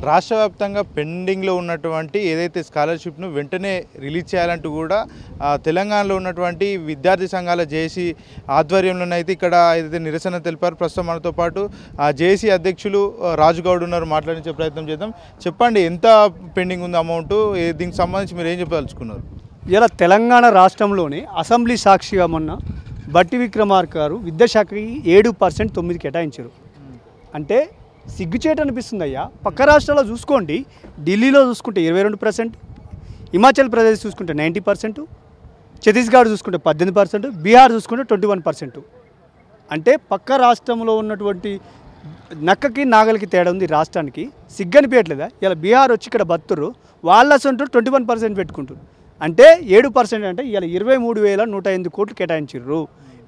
రాష్ట్ర వ్యాప్తంగా పెండింగ్లో ఉన్నటువంటి ఏదైతే స్కాలర్షిప్ను వెంటనే రిలీజ్ చేయాలంటూ కూడా తెలంగాణలో ఉన్నటువంటి విద్యార్థి సంఘాల జేఏసీ ఆధ్వర్యంలోనైతే ఇక్కడ ఏదైతే నిరసన తెలిపారు. ప్రస్తుతం మనతో పాటు జేఏసీ అధ్యక్షులు రాజుగౌడ్ ఉన్నారు, మాట్లాడించే ప్రయత్నం చేద్దాం. చెప్పండి, ఎంత పెండింగ్ ఉంది అమౌంట్, దీనికి సంబంధించి మీరు ఏం చెప్పదలుచుకున్నారు? ఇలా తెలంగాణ రాష్ట్రంలోని అసెంబ్లీ సాక్షిగా మొన్న బట్టి విక్రమార్క గారు విద్యాశాఖకి 7% 9 కేటాయించారు. అంటే సిగ్గుచేటు అనిపిస్తుంది అయ్యా. పక్క రాష్ట్రాల్లో చూసుకోండి, ఢిల్లీలో చూసుకుంటే 22%, హిమాచల్ ప్రదేశ్ చూసుకుంటే 90%, ఛత్తీస్గఢ్ చూసుకుంటే 18%, బీహార్ చూసుకుంటే 21%. అంటే పక్క రాష్ట్రంలో ఉన్నటువంటి నక్కకి నాగలికి తేడా ఉంది రాష్ట్రానికి. సిగ్గనిపించట్లేదా? ఇలా బీహార్ వచ్చి ఇక్కడ బతురు, వాళ్ళ సొంటూ 21% పెట్టుకుంటారు. అంటే 7% అంటే ఇలా 23,108 కోట్లు కేటాయించారు.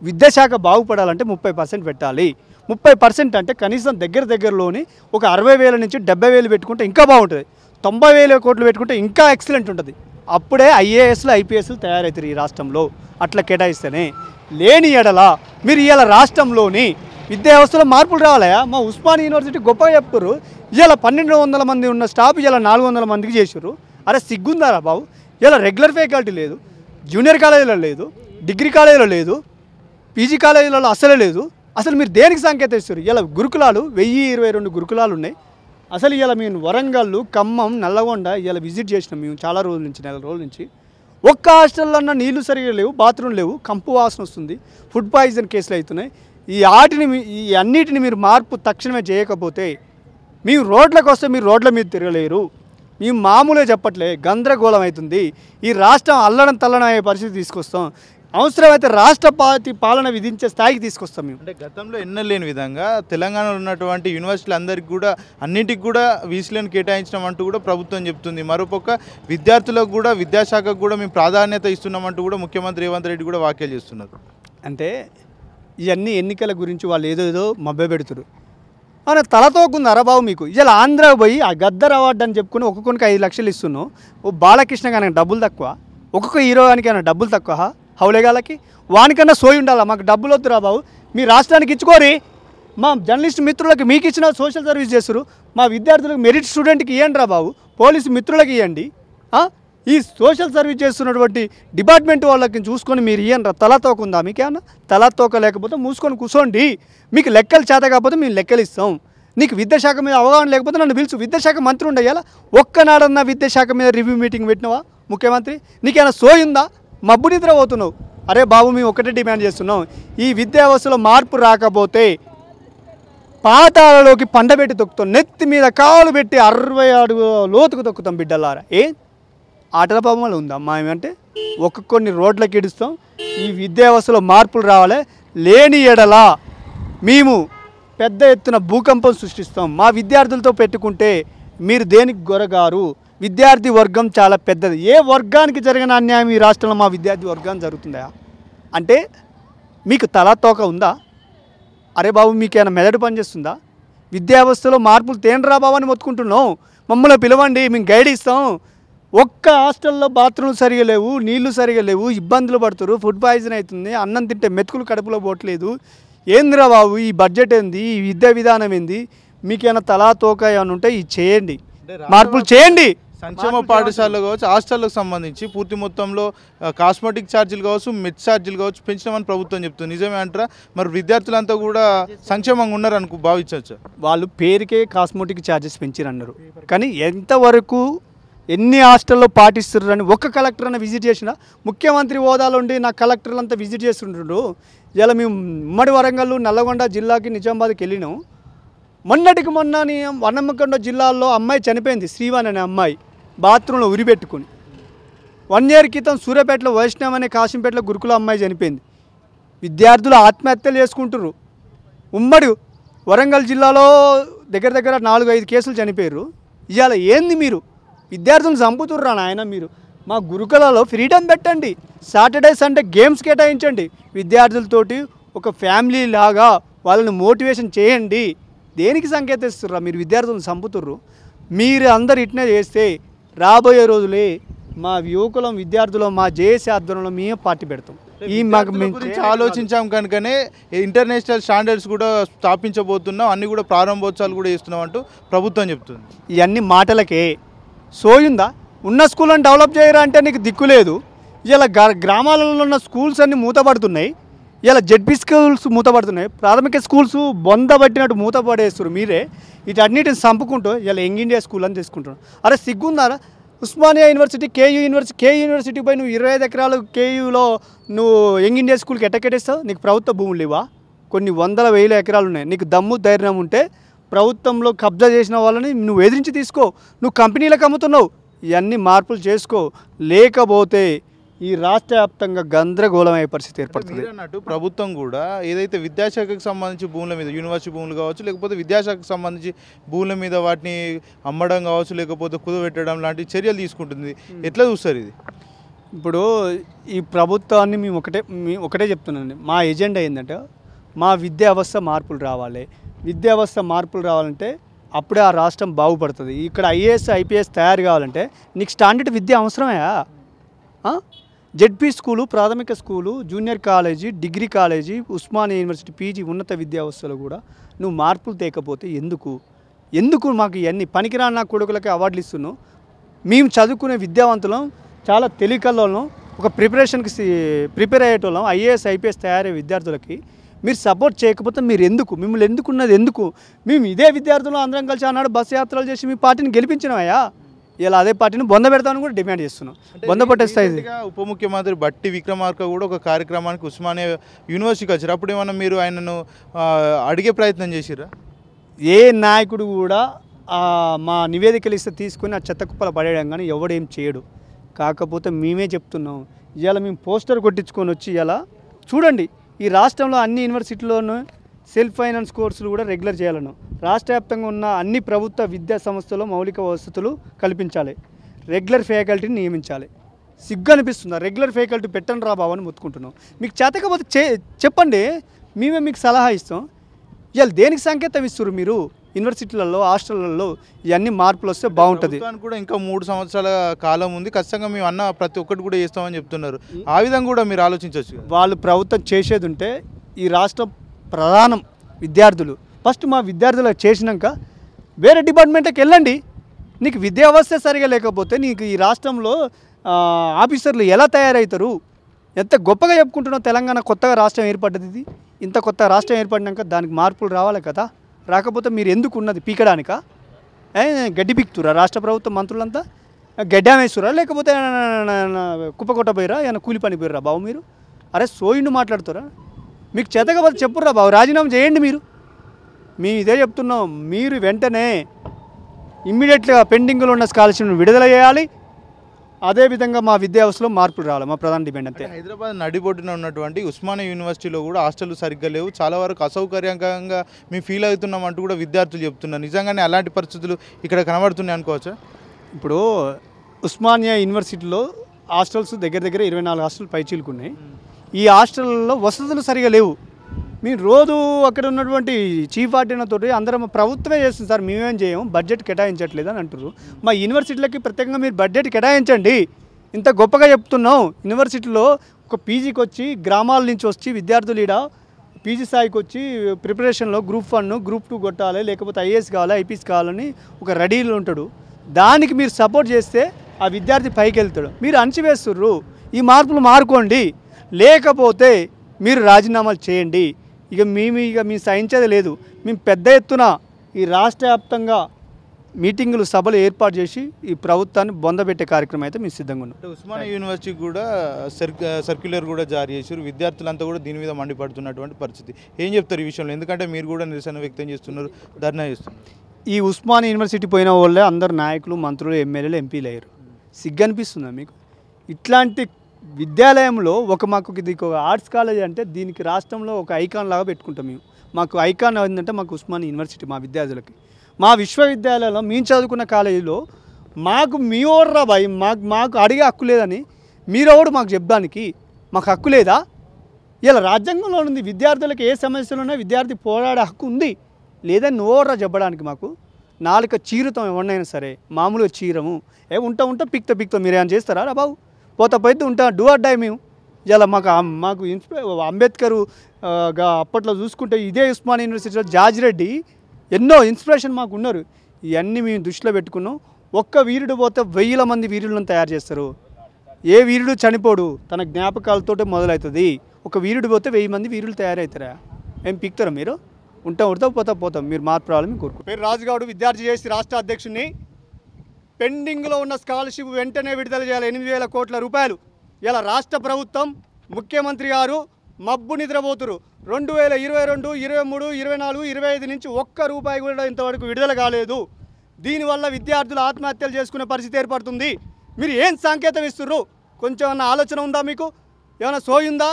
విద్యాశాఖ బాగుపడాలంటే 30% పెట్టాలి. 30% అంటే కనీసం దగ్గరలోని ఒక 60,000 నుంచి 70,000 పెట్టుకుంటే ఇంకా బాగుంటుంది. 90,000 కోట్లు పెట్టుకుంటే ఇంకా ఎక్సలెంట్ ఉంటుంది. అప్పుడే ఐఏఎస్లు ఐపీఎస్లు తయారవుతారు ఈ రాష్ట్రంలో. అట్లా కేటాయిస్తేనే. లేని ఎడల మీరు ఇవాళ రాష్ట్రంలోని విద్యా వ్యవస్థలో మార్పులు రావాలయా. మా ఉస్మానియా యూనివర్సిటీ గొప్పగా చెప్తారు. ఇవాళ 1,200 మంది ఉన్న స్టాఫ్ ఇవాళ 400 మందికి చేశారు. అరే సిగ్గుందారా బాబు. ఇలా రెగ్యులర్ ఫ్యాకల్టీ లేదు, జూనియర్ కాలేజీలో లేదు, డిగ్రీ కాలేజీలో లేదు, పీజీ కాలేజీలలో అసలే లేదు. అసలు మీరు దేనికి సంకేతం ఇస్తారు? ఇలా గురుకులాలు 1022 గురుకులాలు ఉన్నాయి. అసలు ఇలా మేము వరంగల్, ఖమ్మం, నల్లగొండ ఇలా విజిట్ చేసినాం మేము చాలా రోజుల నుంచి, నెల రోజుల నుంచి. ఒక్క హాస్టల్లో నీళ్లు సరిగా లేవు, బాత్రూమ్ లేవు, కంపు వాసన వస్తుంది, ఫుడ్ పాయిజన్ కేసులు అవుతున్నాయి. ఈ అన్నిటిని మీరు మార్పు తక్షణమే చేయకపోతే మేము రోడ్లకు వస్తే మీరు రోడ్ల మీద తిరగలేరు. మేము మామూలుగా చెప్పట్లే, గందరగోళం అవుతుంది. ఈ రాష్ట్రం అల్లడం తల్లడం అయ్యే పరిస్థితి తీసుకొస్తాం. అవసరమైతే రాష్ట్రపతి పాలన విధించే స్థాయికి తీసుకొస్తాం మేము. అంటే గతంలో ఎన్నలేని విధంగా తెలంగాణలో ఉన్నటువంటి యూనివర్సిటీలు అందరికీ కూడా అన్నింటికి కూడా వీసీలను కేటాయించడం అంటూ కూడా ప్రభుత్వం చెప్తుంది. మరోపక్క విద్యార్థులకు కూడా విద్యాశాఖకు కూడా మేము ప్రాధాన్యత ఇస్తున్నామంటూ కూడా ముఖ్యమంత్రి రేవంత్ రెడ్డి కూడా వ్యాఖ్యలు చేస్తున్నారు. అంటే ఇవన్నీ ఎన్నికల గురించి వాళ్ళు ఏదేదో మభ్యపెడుతున్నారు. మన తలతోకుంది బాబు మీకు. ఇలా ఆంధ్రాకు పోయి ఆ గద్దర్ అవార్డు అని చెప్పుకుని ఒక్కొక్కరికి 5 లక్షలు ఇస్తున్నావు. ఓ బాలకృష్ణ కానీ డబ్బులు తక్కువ, ఒక్కొక్క హీరో గానికి అయినా డబ్బులు తక్కువ, హౌలేగాలకి వానికన్నా సోయి ఉండాలా. మాకు డబ్బులు వద్దురా బాబు, మీ రాష్ట్రానికి ఇచ్చుకోరి. మా జర్నలిస్ట్ మిత్రులకి మీకు ఇచ్చిన సోషల్ సర్వీస్ చేస్తారు, మా విద్యార్థులకు మెరిట్ స్టూడెంట్కి ఇవ్వండి రా బాబు, పోలీసు మిత్రులకి ఇవ్వండి. ఈ సోషల్ సర్వీస్ చేస్తున్నటువంటి డిపార్ట్మెంట్ వాళ్ళకి చూసుకొని మీరు ఇవ్వండి రా. తలతోకుందా మీకేమన్నా? తలతోక లేకపోతే మూసుకొని కూర్చోండి. మీకు లెక్కలు చేత కాకపోతే మేము లెక్కలు ఇస్తాం. నీకు విద్యాశాఖ మీద అవగాహన లేకపోతే నన్ను పిలుచు. విద్యాశాఖ మంత్రి ఉండేయాలా? ఒక్కనాడన్నా విద్యాశాఖ మీద రివ్యూ మీటింగ్ పెట్టినవా ముఖ్యమంత్రి? నీకేమైనా సోయిందా? మబ్బు నిద్ర పోతున్నావు. అరే బాబు, మేము ఒకటే డిమాండ్ చేస్తున్నాం, ఈ విద్యా వ్యవస్థలో మార్పు రాకపోతే పాతాలలోకి పండబెట్టి తొక్కుతాం, నెత్తి మీద కాలు పెట్టి 60 అడుగు లోతుకు తొక్కుతాం బిడ్డలారా. ఆటల బొమ్మలు ఉందా మా ఏమంటే? కొన్ని రోడ్లకి ఇడుస్తాం. ఈ విద్యా వ్యవస్థలో మార్పులు రావాలి. లేని ఎడల మేము పెద్ద ఎత్తున భూకంపం సృష్టిస్తాం. మా విద్యార్థులతో పెట్టుకుంటే మీరు దేనికి గొరగారు? విద్యార్థి వర్గం చాలా పెద్దది. ఏ వర్గానికి జరిగిన అన్యాయం ఈ రాష్ట్రంలో మా విద్యార్థి వర్గాన్ని జరుగుతుందా? అంటే మీకు తలాతోక ఉందా? అరే బాబు, మీకేమైనా మెదడు పనిచేస్తుందా? విద్యా వ్యవస్థలో మార్పులు తేండ్రా బాబు అని మొత్తుకుంటున్నాం. మమ్మల్ని పిలవండి, మేము గైడ్ ఇస్తాం. ఒక్క హాస్టల్లో బాత్రూమ్లు సరిగా లేవు, నీళ్లు సరిగా లేవు, ఇబ్బందులు పడుతున్నారు, ఫుడ్ పాయిజన్ అవుతుంది, అన్నం తింటే మెతుకులు కడుపులో పోవట్లేదు. ఏందిరా బాబు ఈ బడ్జెట్ ఏంది? ఈ విద్యా విధానం ఏంది? మీకేమైనా తలాతోక ఏమైనా ఉంటే ఇది చేయండి, మార్పులు చేయండి. సంక్షేమ పాఠశాలలు కావచ్చు, హాస్టళ్లకు సంబంధించి పూర్తి మొత్తంలో కాస్మెటిక్ ఛార్జీలు కావచ్చు, మెస్ ఛార్జీలు కావచ్చు పెంచినామని ప్రభుత్వం చెప్తుంది. నిజమే అంటారా? మరి విద్యార్థులంతా కూడా సంక్షేమంగా ఉన్నారనుకో భావించవచ్చు. వాళ్ళు పేరుకే కాస్మెటిక్ ఛార్జెస్ పెంచిరన్నారు, కానీ ఎంతవరకు ఎన్ని హాస్టల్లో పాటిస్తున్నారని ఒక్క కలెక్టర్ అన్న విజిట్ చేసినా? ముఖ్యమంత్రి హోదాలో ఉండి నా కలెక్టర్లు అంతా విజిట్ చేస్తుండ్రు. ఇలా మేము ఉమ్మడి వరంగల్, నల్లగొండ జిల్లాకి, నిజామాబాద్కి వెళ్ళినాం. మొన్నటికి మొన్న వనమ్మకొండ జిల్లాలో అమ్మాయి చనిపోయింది, శ్రీవాణి అనే అమ్మాయి, బాత్రూంలో ఉరిపెట్టుకుని. 1 year క్రితం సూర్యాపేటలో వైష్ణవ్ అనే కాశంపేటలో గురుకుల అమ్మాయి చనిపోయింది. విద్యార్థులు ఆత్మహత్యలు చేసుకుంటారు. ఉమ్మడి వరంగల్ జిల్లాలో దగ్గర 4-5 కేసులు చనిపోయారు. ఇవాళ ఏంది మీరు విద్యార్థులను చంపుతుర్రా నాయన? మీరు మా గురుకులలో ఫ్రీడమ్ పెట్టండి, సాటర్డే సండే గేమ్స్ కేటాయించండి, విద్యార్థులతోటి ఒక ఫ్యామిలీ లాగా వాళ్ళని మోటివేషన్ చేయండి. దేనికి సంకేతిస్తుర్రా మీరు? విద్యార్థులను చంపుతుర్రు. మీరు అందరు ఇట్నే చేస్తే రాబోయే రోజులే మా యువకులం, విద్యార్థులు, మా జేఏసీ ఆధ్వర్యంలో మేము పార్టీ పెడతాం. ఈ మాకు విద్యార్థుల మేము గురించి ఆలోచించాం కనుకనే ఇంటర్నేషనల్ స్టాండర్డ్స్ కూడా స్థాపించబోతున్నాం, అన్ని కూడా ప్రారంభోత్సవాలు కూడా చేస్తున్నాం అంటూ ప్రభుత్వం చెప్తుంది. ఇవన్నీ మాటలకే సోయుందా? ఉన్న స్కూళ్ళని డెవలప్ చేయరా అంటే నీకు దిక్కు లేదు. ఇలా గ్రామాలలో ఉన్న స్కూల్స్ అన్నీ మూతపడుతున్నాయి. ఇలా జెడ్పీ స్కూల్స్ మూతపడుతున్నాయి. ప్రాథమిక స్కూల్స్ బొందబట్టినట్టు మూతపడేస్తారు మీరే. వీటన్నిటిని చంపుకుంటూ ఇలా యంగ్ ఇండియా స్కూల్ అని తీసుకుంటున్నాం. అరే సిగ్గుందారా? ఉస్మానియా యూనివర్సిటీ, కేయూ యూనివర్సిటీ పై నువ్వు 25 ఎకరాలు కేయూలో నువ్వు యంగ్ ఇండియా స్కూల్కి ఎట్టకెట్టేస్తావు? నీకు ప్రభుత్వ భూములు ఇవా? కొన్ని వందల వేల ఎకరాలు ఉన్నాయి. నీకు దమ్ము ధైర్యం ఉంటే ప్రభుత్వంలో కబ్జా చేసిన వాళ్ళని నువ్వు ఎదిరించి తీసుకో. నువ్వు కంపెనీలకు అమ్ముతున్నావు. ఇవన్నీ మార్పులు చేసుకో, లేకపోతే ఈ రాష్ట్ర వ్యాప్తంగా గందరగోళమయ్యే పరిస్థితి ఏర్పడుతుంది. అన్నట్టు ప్రభుత్వం కూడా ఏదైతే విద్యాశాఖకు సంబంధించి భూముల మీద, యూనివర్సిటీ భూములు కావచ్చు, లేకపోతే విద్యాశాఖకు సంబంధించి భూముల మీద వాటిని అమ్మడం కావచ్చు, లేకపోతే కుదబెట్టడం లాంటి చర్యలు తీసుకుంటుంది. ఎట్లా చూస్తారు ఇది? ఇప్పుడు ఈ ప్రభుత్వాన్ని మేము ఒకటే చెప్తున్నానండి. మా ఎజెండా ఏంటంటే మా విద్యా వ్యవస్థ మార్పులు రావాలి. విద్యా వ్యవస్థ మార్పులు రావాలంటే అప్పుడే ఆ రాష్ట్రం బాగుపడుతుంది. ఇక్కడ ఐఏఎస్ ఐపీఎస్ తయారు కావాలంటే నీకు స్టాండర్డ్ విద్య అవసరమే. జెడ్పీ స్కూలు, ప్రాథమిక school, junior college, degree college, Osmania university, PG ఉన్నత విద్యా వ్యవస్థలో కూడా నువ్వు మార్పులు తేకపోతే ఎందుకు మాకు ఇవన్నీ పనికిరాని నా కొడుకులకి అవార్డులు ఇస్తున్నావు? మేము చదువుకునే విద్యావంతులం, చాలా తెలివికల్లోనూ ఒక ప్రిపేర్ అయ్యేటోళ్ళం. ఐఏఎస్ ఐపీఎస్ తయారయ్యే విద్యార్థులకి మీరు సపోర్ట్ చేయకపోతే మిమ్మల్ని ఎందుకున్నది ఎందుకు? మేము ఇదే విద్యార్థులు అందరం కలిసి ఆనాడు బస్సు యాత్రలు చేసి మీ పార్టీని గెలిపించినామయ్యా. ఇలా అదే పార్టీని బొంద పెడతామని కూడా డిమాండ్ చేస్తున్నాం. బొంద పట్టేస్తాయి. ఉప ముఖ్యమంత్రి బట్టి విక్రమార్క కూడా ఒక కార్యక్రమానికి ఉస్మానియా యూనివర్సిటీకి వచ్చారు. అప్పుడు ఏమన్నా మీరు ఆయనను అడిగే ప్రయత్నం చేసిరా? ఏ నాయకుడు కూడా మా నివేదికలు ఇస్తే తీసుకుని ఆ చెత్త కుప్పలు పడేయడం కానీ ఎవడేం చేయడు. కాకపోతే మేమే చెప్తున్నాం. ఇవాళ మేము పోస్టర్ కొట్టించుకొని వచ్చి ఇలా చూడండి, ఈ రాష్ట్రంలో అన్ని యూనివర్సిటీల్లోనూ సెల్ఫ్ ఫైనాన్స్ కోర్సులు కూడా రెగ్యులర్ చేయాలను. రాష్ట్ర వ్యాప్తంగా ఉన్న అన్ని ప్రభుత్వ విద్యా సంస్థల్లో మౌలిక వసతులు కల్పించాలి. రెగ్యులర్ ఫ్యాకల్టీని నియమించాలి. సిగ్గు అనిపిస్తుందా? రెగ్యులర్ ఫ్యాకల్టీ పెట్టండి రా బాబు అని మొత్తుకుంటున్నాం. మీకు చేతకపోతే చెప్పండి, మేమే మీకు సలహా ఇస్తాం. ఇవాళ దేనికి సంకేతం ఇస్తారు మీరు? యూనివర్సిటీలలో, హాస్టళ్లలో ఇవన్నీ మార్పులు వస్తే బాగుంటుంది. కూడా ఇంకా 3 సంవత్సరాల కాలం ఉంది, ఖచ్చితంగా మేము అన్న ప్రతి ఒక్కటి కూడా చేస్తామని చెప్తున్నారు. ఆ విధంగా కూడా మీరు ఆలోచించవచ్చు. వాళ్ళు ప్రభుత్వం చేసేది ఉంటే ఈ రాష్ట్ర ప్రధానం విద్యార్థులు ఫస్ట్ మా విద్యార్థులకు చేసినాక వేరే డిపార్ట్మెంట్కి వెళ్ళండి. నీకు విద్యా వ్యవస్థ సరిగా లేకపోతే నీకు ఈ రాష్ట్రంలో ఆఫీసర్లు ఎలా తయారవుతారు? ఎంత గొప్పగా చెప్పుకుంటున్నావు. తెలంగాణ కొత్తగా రాష్ట్రం ఏర్పడ్డది. ఇది ఇంత కొత్త రాష్ట్రం ఏర్పడినాక దానికి మార్పులు రావాలి కదా. రాకపోతే మీరు ఎందుకు ఉన్నది పీకడానికా? గడ్డి పీకుతురా రాష్ట్ర ప్రభుత్వ మంత్రులంతా? గడ్డామేస్తురా లేకపోతే కుప్పకొట్టపోయిరా? ఏమైనా కూలి పని పోయిరా బాబు మీరు? అరే సోయిండు మాట్లాడుతారా? మీకు చేతకపోతే చెప్పుర్రా బాబు, రాజీనామా చేయండి. మేము ఇదే చెప్తున్నాం. మీరు వెంటనే ఇమ్మీడియట్గా పెండింగ్లో ఉన్న స్కాలర్షిప్ను విడుదల చేయాలి. అదేవిధంగా మా విద్యా వ్యవస్థలో మార్పులు రావాలి. మా ప్రధాన డిమాండ్ అంతే. హైదరాబాద్ నడిబొడ్డున ఉన్నటువంటి ఉస్మానియా యూనివర్సిటీలో కూడా హాస్టల్ సరిగ్గా లేవు, చాలా వరకు అసౌకర్యంగా మేము ఫీల్ అవుతున్నాం అంటూ కూడా విద్యార్థులు చెప్తున్నారు. నిజంగానే అలాంటి పరిస్థితులు ఇక్కడ కనబడుతున్నాయి అనుకోవచ్చా? ఇప్పుడు ఉస్మానియా యూనివర్సిటీలో హాస్టల్స్ దగ్గర 24 హాస్టల్ పైచీలుకున్నాయి. ఈ హాస్టల్లో వసతులు సరిగా లేవు. మీరు రోజు అక్కడ ఉన్నటువంటి చీఫ్ ఆర్డినతో అందరం ప్రభుత్వమే చేస్తుంది సార్, మేమేం చేయము, బడ్జెట్ కేటాయించట్లేదు అని అంటారు. మా యూనివర్సిటీలకి ప్రత్యేకంగా మీరు బడ్జెట్ కేటాయించండి. ఇంత గొప్పగా చెప్తున్నాం. యూనివర్సిటీలో ఒక పీజీకి వచ్చి గ్రామాల నుంచి వచ్చి విద్యార్థులు ఈడ పీజీ స్థాయికి వచ్చి ప్రిపరేషన్లో గ్రూప్ 1 గ్రూప్ 2 కొట్టాలి, లేకపోతే ఐఏఎస్ కావాలి, ఐపీఎస్ కావాలని ఒక రెడీలో ఉంటాడు. దానికి మీరు సపోర్ట్ చేస్తే ఆ విద్యార్థి పైకి వెళ్తాడు. మీరు అణచివేస్తుర్రు. ఈ మార్పులు మారుకోండి, లేకపోతే మీరు రాజీనామాలు చేయండి. మేము సహించేది లేదు. మేము పెద్ద ఎత్తున ఈ రాష్ట్ర వ్యాప్తంగా మీటింగులు, సభలు ఏర్పాటు చేసి ఈ ప్రభుత్వాన్ని బొందబెట్టే కార్యక్రమం అయితే మేము సిద్ధంగా ఉన్నాం. ఉస్మానియా యూనివర్సిటీ కూడా సర్క్యులర్ కూడా జారీ చేశారు. విద్యార్థులంతా కూడా దీని మీద మండిపడుతున్నటువంటి పరిస్థితి. ఏం చెప్తారు ఈ విషయంలో? ఎందుకంటే మీరు కూడా నిరసన వ్యక్తం చేస్తున్నారు, ధర్నా చేస్తున్నారు. ఈ ఉస్మానియా యూనివర్సిటీ పోయిన వాళ్ళే అందరు నాయకులు, మంత్రులు, ఎమ్మెల్యేలు, ఎంపీలు అయ్యారు. సిగ్గు అనిపిస్తుందా మీకు? ఇట్లాంటి విద్యాలయంలో మాకు ఇది ఆర్ట్స్ కాలేజ్ అంటే దీనికి రాష్ట్రంలో ఒక ఐకాన్ లాగా పెట్టుకుంటాం మేము. మాకు ఐకాన్ ఏంటంటే మాకు ఉస్మానియా యూనివర్సిటీ. మా విద్యార్థులకి మా విశ్వవిద్యాలయంలో మేము చదువుకున్న కాలేజీలో మాకు మీ ఓర్రా భయ్, మాకు అడిగే హక్కు లేదని మీరెవడు మాకు చెప్పడానికి? మాకు హక్కు లేదా? ఇలా రాజ్యాంగంలో ఉంది, విద్యార్థులకు ఏ సమస్యలు ఉన్నా విద్యార్థి పోరాడే హక్కు ఉంది. లేదని నోర్రా చెప్పడానికి మాకు నాలుక చీరుతాం. ఎవరినైనా సరే మామూలుగా చీరము. ఉంటా పిక్తో మీరేమైనా చేస్తారా రా బాబు? పోతే ఉంటా డూ ఆర్ డై. మేము ఇలా మాకు అంబేద్కర్ అప్పట్లో చూసుకుంటే ఇదే ఉస్మానియా యూనివర్సిటీలో జార్జ్ రెడ్డి ఎన్నో ఇన్స్పిరేషన్ మాకు ఉన్నారు. ఇవన్నీ మేము దృష్టిలో పెట్టుకున్నాం. ఒక్క వీరుడు పోతే 1000 మంది వీరులను తయారు చేస్తారు. ఏ వీరుడు చనిపోడు, తన జ్ఞాపకాలతోటే మొదలవుతుంది. ఒక వీరుడు పోతే 1000 మంది వీరులు తయారవుతారా? ఏం పిక్తారా మీరు? ఉంటాం పోతాం. మీరు మార్పు రావాలని కోరుకుంటారు. పేరు రాజుగౌడ్, విద్యార్థి చేసి రాష్ట్ర అధ్యక్షుడిని. పెండింగ్లో ఉన్న స్కాలర్షిప్ వెంటనే విడుదల చేయాలి. 8,000 కోట్ల రూపాయలు. ఇలా రాష్ట్ర ప్రభుత్వం ముఖ్యమంత్రి గారు మబ్బు నిద్రపోతురు. 2022, 23, 24, 25 నుంచి ఒక్క రూపాయి కూడా ఇంతవరకు విడుదల కాలేదు. దీనివల్ల విద్యార్థులు ఆత్మహత్యలు చేసుకునే పరిస్థితి ఏర్పడుతుంది. మీరు ఏం సంకేతం ఇస్తుర్రు? కొంచెం ఏమన్నా ఆలోచన ఉందా మీకు? ఏమైనా సోయుందా?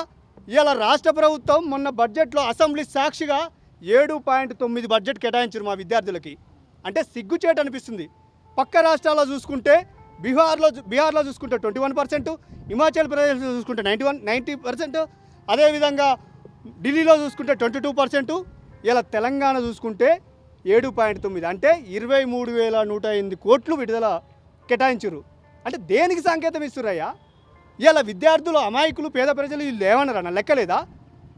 ఇలా రాష్ట్ర ప్రభుత్వం మొన్న బడ్జెట్లో అసెంబ్లీ సాక్షిగా 7.9 బడ్జెట్ కేటాయించారు మా విద్యార్థులకి. అంటే సిగ్గుచేటు అనిపిస్తుంది. పక్క రాష్ట్రాల్లో చూసుకుంటే బీహార్లో చూసుకుంటే 21%, హిమాచల్ ప్రదేశ్లో చూసుకుంటే 90%, అదేవిధంగా ఢిల్లీలో చూసుకుంటే 22%, ఇలా తెలంగాణ చూసుకుంటే 7.9 అంటే 23,108 కోట్లు విడుదల కేటాయించారు. అంటే దేనికి సంకేతం ఇస్తుర్రయ్యా? ఇలా విద్యార్థులు అమాయకులు పేద ప్రజలు వీళ్ళు ఏమన్నారన్న లెక్కలేదా?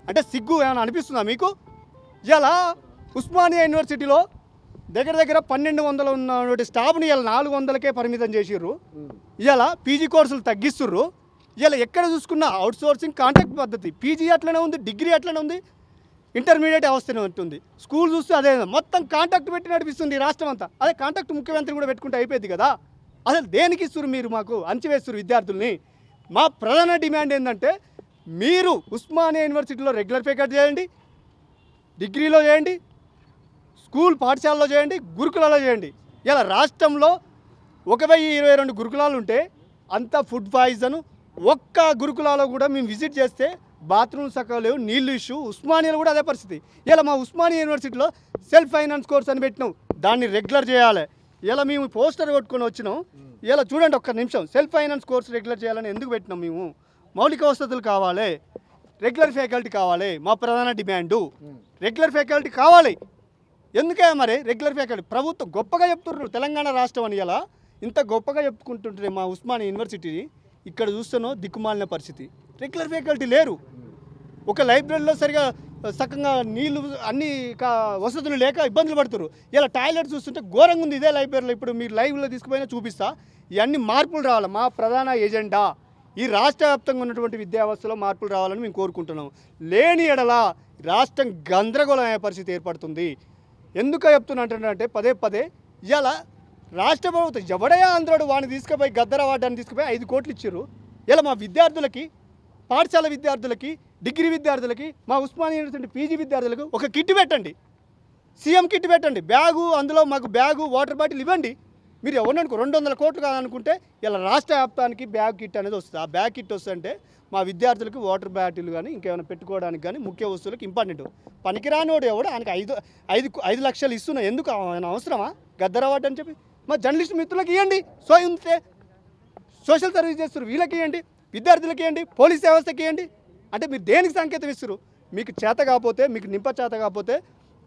అంటే సిగ్గు ఏమైనా అనిపిస్తుందా మీకు? ఇలా ఉస్మానియా యూనివర్సిటీలో దగ్గర 1200 ఉన్న స్టాఫ్ని ఇలా 400కే పరిమితం చేసిర్రు. ఇలా పీజీ కోర్సులు తగ్గిస్తుర్రు. ఇలా ఎక్కడ చూసుకున్నా అవుట్సోర్సింగ్ కాంట్రాక్ట్ పద్ధతి. పీజీ అట్లనే ఉంది, డిగ్రీ అట్లనే ఉంది, ఇంటర్మీడియట్ అవస్థనే ఉంటుంది. స్కూల్ చూస్తే అదే మొత్తం కాంట్రాక్ట్ పెట్టి నడిపిస్తుంది రాష్ట్రం అంతా. అదే కాంట్రాక్ట్ ముఖ్యమంత్రి కూడా పెట్టుకుంటే అయిపోయింది కదా. అసలు దేనికి ఇస్తున్నారు మీరు? మాకు అంచివేస్తున్నారు విద్యార్థుల్ని. మా ప్రధాన డిమాండ్ ఏంటంటే మీరు ఉస్మానియా యూనివర్సిటీలో రెగ్యులర్ ఫ్యాకల్టీ చేయండి, డిగ్రీలో చేయండి, స్కూల్ పాఠశాలలో చేయండి, గురుకులాలో చేయండి. ఇలా రాష్ట్రంలో 1022 గురుకులాలు ఉంటే అంతా ఫుడ్ పాయిజన్. ఒక్క గురుకులాలో కూడా మేము విజిట్ చేస్తే బాత్రూమ్ సక్కగా లేవు, నీళ్ళు ఇష్యూ. ఉస్మానియాలో కూడా అదే పరిస్థితి. ఇలా మా ఉస్మానియా యూనివర్సిటీలో సెల్ఫ్ ఫైనాన్స్ కోర్స్ అని పెట్టినాం, దాన్ని రెగ్యులర్ చేయాలి. ఇలా మేము పోస్టర్ కొట్టుకొని వచ్చినాం. ఇలా చూడండి ఒక్క నిమిషం. సెల్ఫ్ ఫైనాన్స్ కోర్స్ రెగ్యులర్ చేయాలని ఎందుకు పెట్టినాం? మేము మౌలిక వసతులు కావాలి, రెగ్యులర్ ఫ్యాకల్టీ కావాలి. మా ప్రధాన డిమాండు రెగ్యులర్ ఫ్యాకల్టీ కావాలి. ఎందుకే మరి రెగ్యులర్ ఫ్యాకల్టీ? ప్రభుత్వం గొప్పగా చెప్తున్నారు తెలంగాణ రాష్ట్రం అని. ఇలా ఇంత గొప్పగా చెప్పుకుంటుంటే మా ఉస్మానియా యూనివర్సిటీ ఇక్కడ చూస్తానో దిక్కుమాలిన పరిస్థితి. రెగ్యులర్ ఫ్యాకల్టీ లేరు. ఒక లైబ్రరీలో సరిగా సకంగా నీళ్ళు అన్ని వసతులు లేక ఇబ్బందులు పడుతున్నారు. ఇలా టాయిలెట్ చూస్తుంటే ఘోరంగా ఉంది ఇదే లైబ్రరీలో. ఇప్పుడు మీరు లైవ్లో తీసుకుపోయినా చూపిస్తా. ఇవన్నీ మార్పులు రావాలి. మా ప్రధాన ఎజెండా ఈ రాష్ట్ర వ్యాప్తంగా ఉన్నటువంటి విద్యా వ్యవస్థలో మార్పులు రావాలని మేము కోరుకుంటున్నాం. లేని ఎడల రాష్ట్రం గందరగోళం అయ్యే పరిస్థితి ఏర్పడుతుంది. ఎందుకు చెప్తున్నట్టే పదే ఇలా రాష్ట్ర ప్రభుత్వం ఎవడయా ఆంధ్రుడు వాడిని తీసుకుపోయి గద్దరవాడాన్ని తీసుకుపోయి 5 కోట్లు ఇచ్చారు. ఇలా మా విద్యార్థులకి, పాఠశాల విద్యార్థులకి, డిగ్రీ విద్యార్థులకి, మా ఉస్మానియా యూనివర్సిటీ పీజీ విద్యార్థులకు ఒక కిట్ పెట్టండి, సీఎం కిట్ పెట్టండి, బ్యాగు, అందులో మాకు బ్యాగు, వాటర్ బాటిల్ ఇవ్వండి. మీరు ఎవరిననుకో 200 కోట్లు కాదనుకుంటే ఇలా రాష్ట్ర వ్యాప్తానికి బ్యాగ్ కిట్ అనేది వస్తుంది. ఆ బ్యాగ్ కిట్ వస్తుంటే మా విద్యార్థులకు వాటర్ బాటిల్ కానీ ఇంకేమైనా పెట్టుకోవడానికి కానీ ముఖ్య వస్తువులకు ఇంపార్టెంట్. పనికిరానోడు ఎవడు ఆయనకి 5 లక్షలు ఇస్తున్నా ఎందుకు? ఆయన అవసరమా గద్దరవాడు అని చెప్పి? మా జర్నలిస్ట్ మిత్రులకు ఇవ్వండి, ఉంటే సోషల్ సర్వీస్ చేస్తారు వీళ్ళకి ఇవ్వండి, విద్యార్థులకి ఇవ్వండి, పోలీస్ వ్యవస్థకి ఇవ్వండి. అంటే మీరు దేనికి సంకేతం ఇస్తారు? మీకు చేత కాకపోతే, మీకు చేత కాకపోతే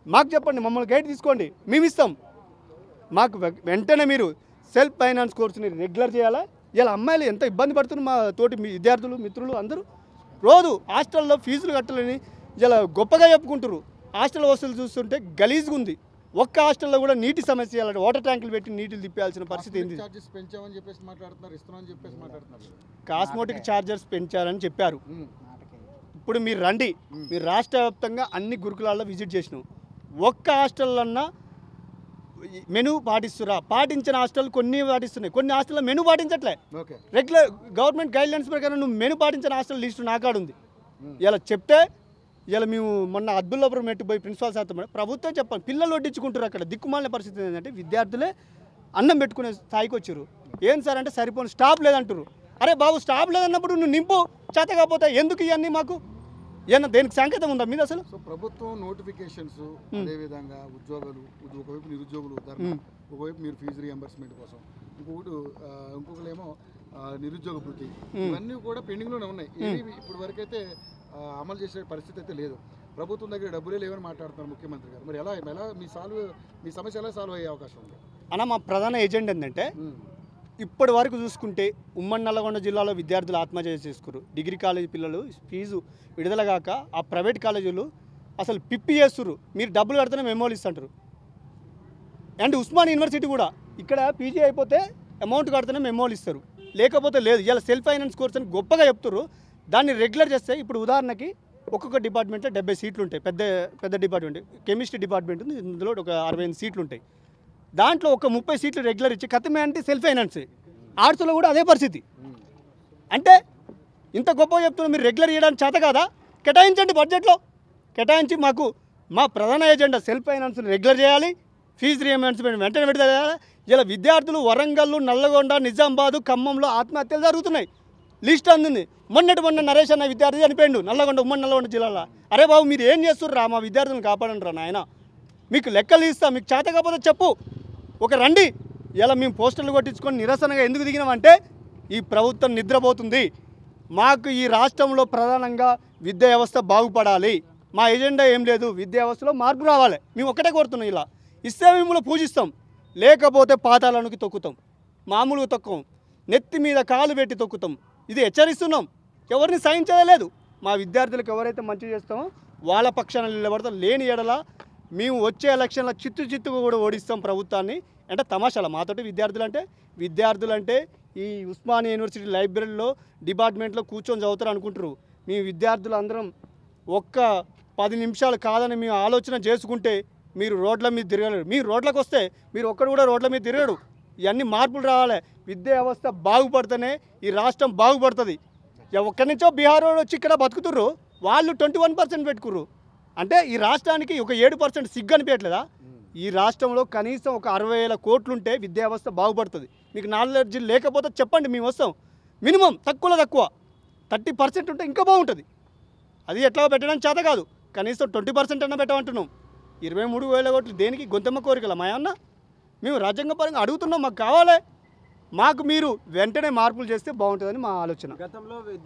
మాకు చెప్పండి, మమ్మల్ని గైడ్ తీసుకోండి, మేము ఇస్తాం. మాకు వెంటనే మీరు సెల్ఫ్ ఫైనాన్స్ కోర్సుని రెగ్యులర్ చేయాలా. ఇలా అమ్మాయిలు ఎంత ఇబ్బంది పడుతున్నారు, మా తోటి మీ విద్యార్థులు మిత్రులు అందరూ రోజు హాస్టల్లో ఫీజులు కట్టాలని ఇలా గొప్పగా చెప్పుకుంటారు. హాస్టల్ వసతులు చూస్తుంటే గలీజ్గా ఉంది. ఒక్క హాస్టల్లో కూడా నీటి సమస్య, వాటర్ ట్యాంకులు పెట్టి నీటిని తిప్పాల్సిన పరిస్థితి ఏంది? కాస్మోటిక్ ఛార్జర్స్ పెంచాలని చెప్పారు. ఇప్పుడు మీరు రండి, మీరు రాష్ట్ర వ్యాప్తంగా అన్ని గురుకులాల్లో విజిట్ చేసినాం. ఒక్క హాస్టల్లన్నా మెనూ పాటిస్తురా? పాటించిన హాస్టల్ కొన్ని పాటిస్తున్నాయి, కొన్ని హాస్టల్లో మెనూ పాటించట్లే. రెగ్యులర్ గవర్నమెంట్ గైడ్లైన్స్ ప్రకారం నువ్వు మెనూ పాటించిన హాస్టల్ లిస్టు నాకాడు ఉంది. ఇలా చెప్తే ఇలా మేము మొన్న అద్దుల్లాపురం మెట్టుపోయి ప్రిన్సిపాల్ సార్తో ప్రభుత్వం చెప్పాలి, పిల్లలు వడ్డించుకుంటారు. అక్కడ దిక్కుమాలిన పరిస్థితి ఏంటంటే విద్యార్థులే అన్నం పెట్టుకునే స్థాయికి వచ్చారు. ఏం సార్ అంటే సరిపోని స్టాఫ్ లేదంటారు. అరే బాబు, స్టాఫ్ లేదన్నప్పుడు నువ్వు నింపు, చేత కాకపోతే ఎందుకు ఇవన్నీ? మాకు ఏమన్నా దేనికి సంకేతం ఉందా మీద అసలు? సో ప్రభుత్వం నోటిఫికేషన్స్, అదేవిధంగా ఉద్యోగాలు, ఒకవైపు నిరుద్యోగులు, ఒకవైపు మీరు ఫీజు రియంబర్స్మెంట్ కోసం, ఇంకొకరేమో నిరుద్యోగ భృతి, ఇవన్నీ కూడా పెండింగ్లోనే ఉన్నాయి. ఇప్పటి వరకు అయితే అమలు చేసే పరిస్థితి అయితే లేదు. ప్రభుత్వం దగ్గర డబ్బులే లేవని మాట్లాడుతున్నారు ముఖ్యమంత్రి గారు. మరి ఎలా మీ సమస్య ఎలా సాల్వ్ అయ్యే అవకాశం ఉంది? అన్న మా ప్రధాన ఎజెండా ఏంటంటే ఇప్పటి వరకు చూసుకుంటే ఉమ్మడి నల్లగొండ జిల్లాలో విద్యార్థులు ఆత్మహత్య చేసుకున్నారు. డిగ్రీ కాలేజీ పిల్లలు ఫీజు విడుదల కాక ఆ ప్రైవేట్ కాలేజీలు అసలు పిప్పి చేస్తున్నారు. మీరు డబ్బులు కడితేనే మెమోలు ఇస్తుంటారు. అండ్ ఉస్మాన్ యూనివర్సిటీ కూడా ఇక్కడ పీజీ అయిపోతే అమౌంట్ కడితేనే మెమోలు ఇస్తారు, లేకపోతే లేదు. ఇలా సెల్ఫ్ ఫైనాన్స్ కోర్స్ అని గొప్పగా చెప్తారు. దాన్ని రెగ్యులర్ చేస్తే ఇప్పుడు ఉదాహరణకి ఒక్కొక్క డిపార్ట్మెంట్లో 70 సీట్లు ఉంటాయి. పెద్ద పెద్ద డిపార్ట్మెంట్ కెమిస్ట్రీ డిపార్ట్మెంట్ ఉంది, ఇందులో ఒక 65 సీట్లు ఉంటాయి. దాంట్లో ఒక 30 సీట్లు రెగ్యులర్ ఇచ్చి కథమే అంటే సెల్ఫ్ ఫైనాన్స్. ఆర్ట్స్లో కూడా అదే పరిస్థితి. అంటే ఇంత గొప్పగా చెప్తున్నా, మీరు రెగ్యులర్ చేయడానికి చేత కాదా? కేటాయించండి, బడ్జెట్లో కేటాయించి మాకు మా ప్రధాన ఎజెండా సెల్ఫ్ ఫైనాన్స్ రెగ్యులర్ చేయాలి, ఫీజు రియంబర్స్మెంట్ వెంటనే విడుదల చేయాలి. ఇలా విద్యార్థులు వరంగల్, నల్లగొండ, నిజామాబాద్, ఖమ్మంలో ఆత్మహత్యలు జరుగుతున్నాయి. లిస్ట్ అందింది. మొన్న నరేష్ అన్న విద్యార్థి చనిపోయిండు నల్లగొండ, ఉమ్మడి నల్లగొండ జిల్లాలో. అరే బాబు, మీరు ఏం చేస్తుర్రా? మా విద్యార్థులను కాపాడండి రా నాయన. మీకు లెక్కలు ఇస్తా, మీకు చేత కాకపోతే చెప్పు, ఒక రండి. ఇలా మేము పోస్టర్లు కొట్టించుకొని నిరసనగా ఎందుకు దిగినామంటే ఈ ప్రభుత్వం నిద్రపోతుంది. మాకు ఈ రాష్ట్రంలో ప్రధానంగా విద్యా వ్యవస్థ బాగుపడాలి. మా ఎజెండా ఏం లేదు, విద్యా వ్యవస్థలో మార్పు రావాలి. మేము ఒక్కటే కోరుతున్నాం. ఇలా ఇస్తే మిమ్మల్ని పూజిస్తాం, లేకపోతే పాతాళానికి తొక్కుతాం. మామూలుగా తొక్కం, నెత్తి మీద కాలు పెట్టి తొక్కుతాం. ఇది హెచ్చరిస్తున్నాం. ఎవరిని సహించలేదు. మా విద్యార్థులకు ఎవరైతే మంచి చేస్తామో వాళ్ళ పక్షాన నిలబడతాం. లేని ఎడల మేము వచ్చే ఎలక్షన్లో చిత్తుగా కూడా ఓడిస్తాం ప్రభుత్వాన్ని. అంటే తమాషాల మాతోటి విద్యార్థులు అంటే ఈ ఉస్మానియా యూనివర్సిటీ లైబ్రరీలో డిపార్ట్మెంట్లో కూర్చొని చదువుతారు అనుకుంటారు. మీ విద్యార్థులు అందరం ఒక్క 10 నిమిషాలు కాదని మేము ఆలోచన చేసుకుంటే మీరు రోడ్ల మీద తిరగలేరు. మీరు రోడ్లకు వస్తే మీరు ఒక్కడు కూడా రోడ్ల మీద తిరగడు. ఇవన్నీ మార్పులు రావాలి. విద్యా వ్యవస్థ బాగుపడితేనే ఈ రాష్ట్రం బాగుపడుతుంది. ఒక్కడి నుంచో బీహార్ వచ్చి ఇక్కడ బతుకుతుర్రు, వాళ్ళు 21% పెట్టుకుర్రు. అంటే ఈ రాష్ట్రానికి ఒక 7% సిగ్గు అనిపించట్లేదా? ఈ రాష్ట్రంలో కనీసం ఒక 60,000 కోట్లుంటే విద్యా వ్యవస్థ బాగుపడుతుంది. మీకు నాలెడ్జ్ లేకపోతే చెప్పండి, మేము వస్తాం. మినిమం తక్కువ 30% ఉంటే ఇంకా బాగుంటుంది. అది ఎట్లా పెట్టడం చేత కాదు, కనీసం 20% అన్న పెట్టమంటున్నాం. 23,000 కోట్లు దేనికి? గొంతెమ్మ కోరికల మా అన్న? మేము రాజ్యాంగపరంగా అడుగుతున్నాం, మాకు కావాలి. మాకు మీరు వెంటనే మార్పులు చేస్తే బాగుంటుందని మా ఆలోచన. గతంలో